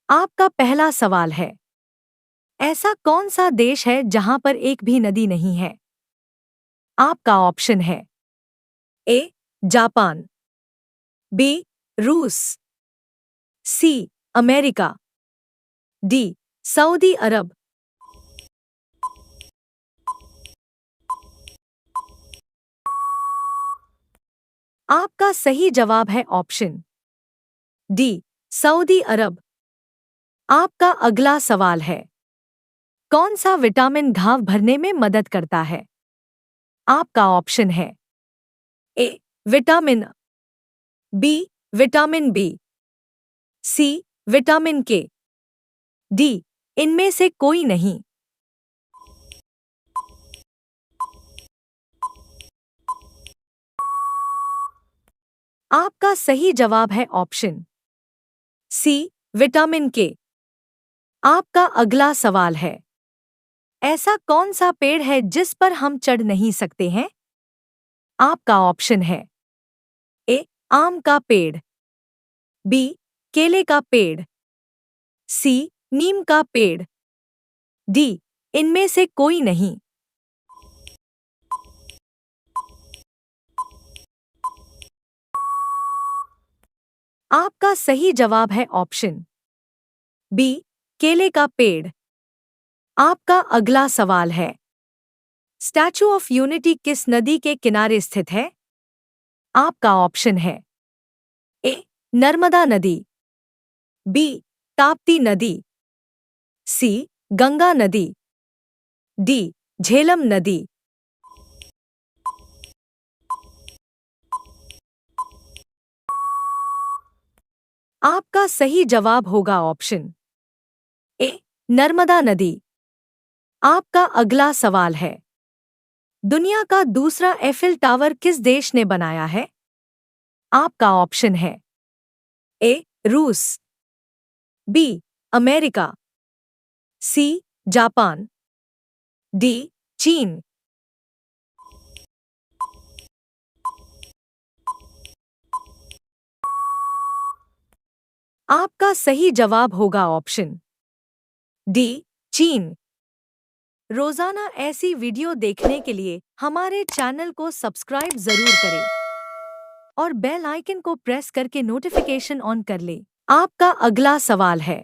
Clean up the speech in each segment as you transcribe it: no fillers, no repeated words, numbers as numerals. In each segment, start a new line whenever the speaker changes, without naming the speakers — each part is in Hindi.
आपका पहला सवाल है, ऐसा कौन सा देश है जहां पर एक भी नदी नहीं है? आपका ऑप्शन है ए जापान, बी रूस, सी अमेरिका, डी सऊदी अरब। आपका सही जवाब है ऑप्शन डी सऊदी अरब। आपका अगला सवाल है, कौन सा विटामिन घाव भरने में मदद करता है? आपका ऑप्शन है A vitamin, B vitamin B, C vitamin K, D इनमें से कोई नहीं। आपका सही जवाब है ऑप्शन सी विटामिन के। आपका अगला सवाल है, ऐसा कौन सा पेड़ है जिस पर हम चढ़ नहीं सकते हैं? आपका ऑप्शन है ए आम का पेड़, बी केले का पेड़, सी नीम का पेड़, डी इनमें से कोई नहीं। आपका सही जवाब है ऑप्शन बी केले का पेड़। आपका अगला सवाल है, स्टैचू ऑफ यूनिटी किस नदी के किनारे स्थित है? आपका ऑप्शन है ए नर्मदा नदी, बी ताप्ती नदी, सी गंगा नदी, डी झेलम नदी। आपका सही जवाब होगा ऑप्शन ए नर्मदा नदी। आपका अगला सवाल है, दुनिया का दूसरा एफिल टावर किस देश ने बनाया है? आपका ऑप्शन है ए रूस, B America, C Japan, D चीन। आपका सही जवाब होगा ऑप्शन डी चीन। रोजाना ऐसी वीडियो देखने के लिए हमारे चैनल को सब्सक्राइब जरूर करें और बेल आइकन को प्रेस करके नोटिफिकेशन ऑन कर लें। आपका अगला सवाल है,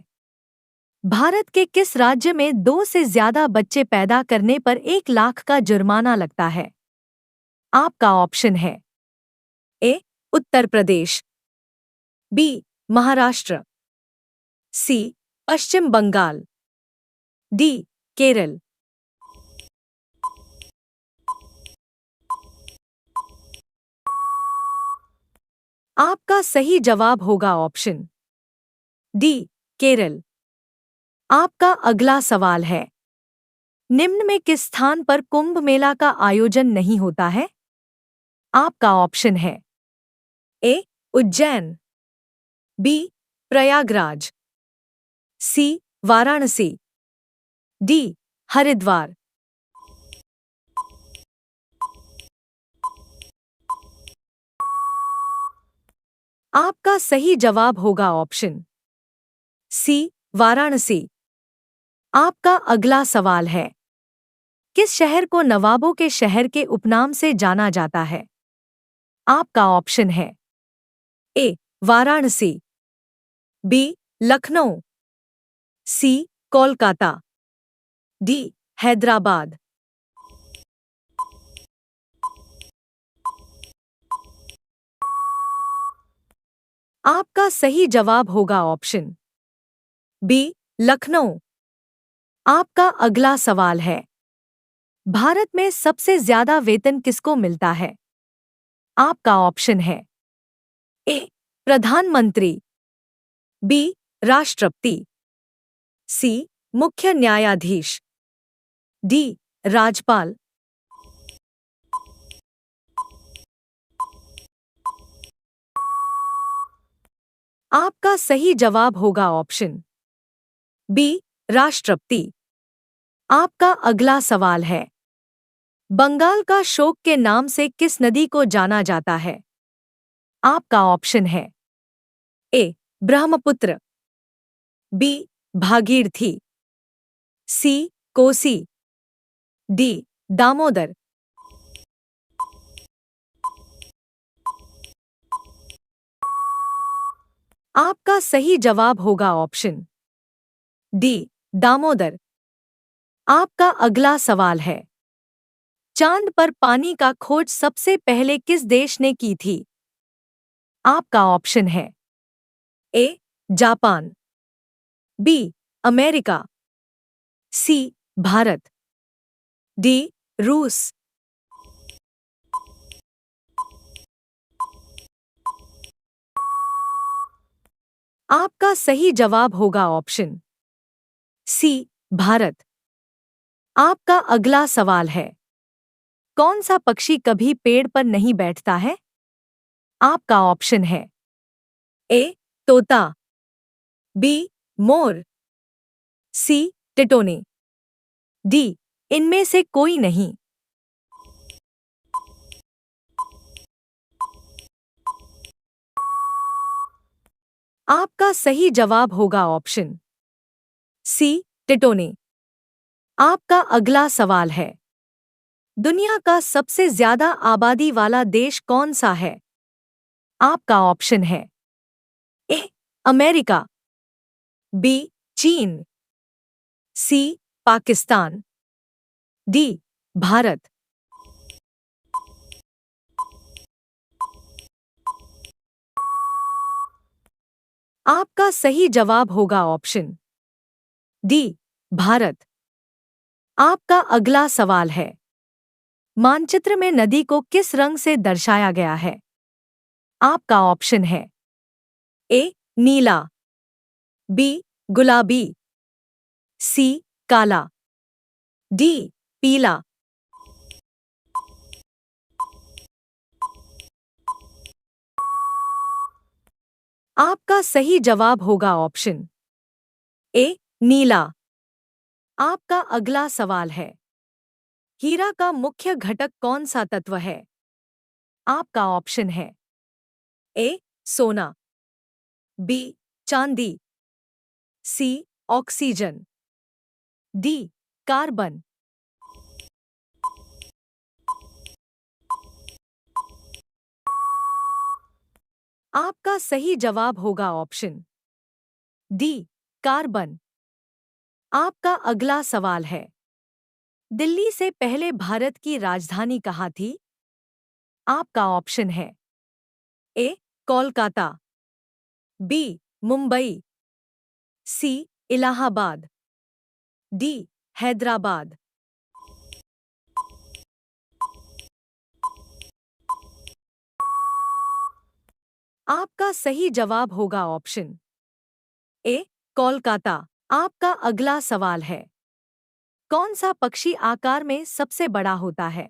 भारत के किस राज्य में 2 से ज्यादा बच्चे पैदा करने पर 1 लाख का जुर्माना लगता है? आपका ऑप्शन है ए उत्तर प्रदेश, बी महाराष्ट्र, सी पश्चिम बंगाल, डी केरल। आपका सही जवाब होगा ऑप्शन डी केरल। आपका अगला सवाल है, निम्न में किस स्थान पर कुंभ मेला का आयोजन नहीं होता है? आपका ऑप्शन है ए उज्जैन, बी प्रयागराज, सी वाराणसी, डी हरिद्वार। आपका सही जवाब होगा ऑप्शन सी वाराणसी। आपका अगला सवाल है, किस शहर को नवाबों के शहर के उपनाम से जाना जाता है? आपका ऑप्शन है ए वाराणसी, बी लखनऊ, सी कोलकाता, डी हैदराबाद। आपका सही जवाब होगा ऑप्शन बी लखनऊ। आपका अगला सवाल है, भारत में सबसे ज्यादा वेतन किसको मिलता है? आपका ऑप्शन है ए प्रधानमंत्री, बी राष्ट्रपति, सी मुख्य न्यायाधीश, डी राज्यपाल। आपका सही जवाब होगा ऑप्शन बी राष्ट्रपति। आपका अगला सवाल है, बंगाल का शोक के नाम से किस नदी को जाना जाता है? आपका ऑप्शन है ए ब्रह्मपुत्र, बी भागीरथी, सी कोसी, डी दामोदर। आपका सही जवाब होगा ऑप्शन डी दामोदर। आपका अगला सवाल है, चांद पर पानी का खोज सबसे पहले किस देश ने की थी? आपका ऑप्शन है A Japan, B America, C Bharat, D रूस। आपका सही जवाब होगा ऑप्शन सी भारत। आपका अगला सवाल है, कौन सा पक्षी कभी पेड़ पर नहीं बैठता है? आपका ऑप्शन है ए तोता, बी मोर, सी टिटोने, डी इनमें से कोई नहीं। आपका सही जवाब होगा ऑप्शन सी टिटोने। आपका अगला सवाल है, दुनिया का सबसे ज्यादा आबादी वाला देश कौन सा है? आपका ऑप्शन है ए अमेरिका, बी चीन, सी पाकिस्तान, डी भारत। आपका सही जवाब होगा ऑप्शन डी भारत। आपका अगला सवाल है, मानचित्र में नदी को किस रंग से दर्शाया गया है? आपका ऑप्शन है ए नीला, बी गुलाबी, सी काला, डी पीला। आपका सही जवाब होगा ऑप्शन ए नीला। आपका अगला सवाल है, हीरा का मुख्य घटक कौन सा तत्व है? आपका ऑप्शन है ए सोना, बी चांदी, सी ऑक्सीजन, डी कार्बन। आपका सही जवाब होगा ऑप्शन डी कार्बन। आपका अगला सवाल है, दिल्ली से पहले भारत की राजधानी कहाँ थी? आपका ऑप्शन है ए कोलकाता, बी मुंबई, सी इलाहाबाद, डी हैदराबाद। आपका सही जवाब होगा ऑप्शन ए कोलकाता। आपका अगला सवाल है, कौन सा पक्षी आकार में सबसे बड़ा होता है?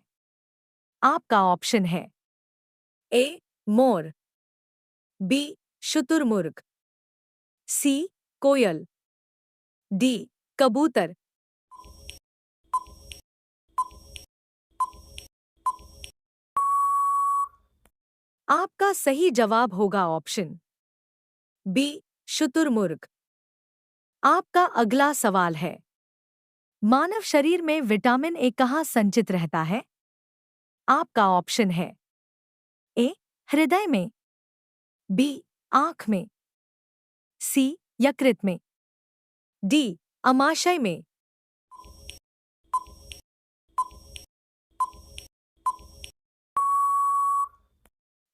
आपका ऑप्शन है ए मोर, बी शुतुरमुर्ग, सी कोयल, डी कबूतर। आपका सही जवाब होगा ऑप्शन बी शुतुरमुर्ग। आपका अगला सवाल है, मानव शरीर में विटामिन ए कहाँ संचित रहता है? आपका ऑप्शन है ए हृदय में, बी आंख में, सी यकृत में, डी अमाशय में।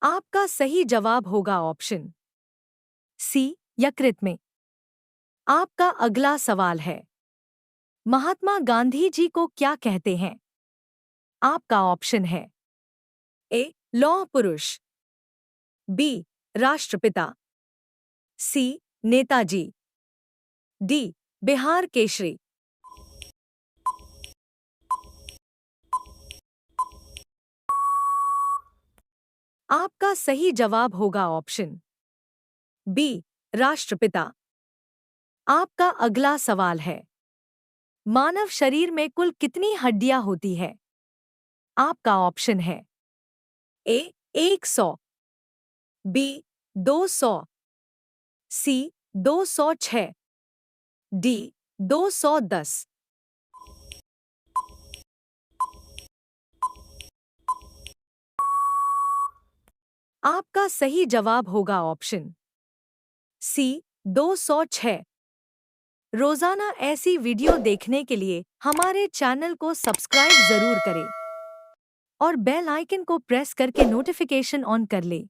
आपका सही जवाब होगा ऑप्शन सी यकृत में। आपका अगला सवाल है, महात्मा गांधी जी को क्या कहते हैं? आपका ऑप्शन है ए लौह पुरुष, बी राष्ट्रपिता, सी नेताजी, डी बिहार केसरी। आपका सही जवाब होगा ऑप्शन बी राष्ट्रपिता। आपका अगला सवाल है, मानव शरीर में कुल कितनी हड्डियां होती है? आपका ऑप्शन है ए 100, बी 200, सी 206, डी 210। आपका सही जवाब होगा ऑप्शन सी 206। रोजाना ऐसी वीडियो देखने के लिए हमारे चैनल को सब्सक्राइब जरूर करें और बेल आइकन को प्रेस करके नोटिफिकेशन ऑन कर लें।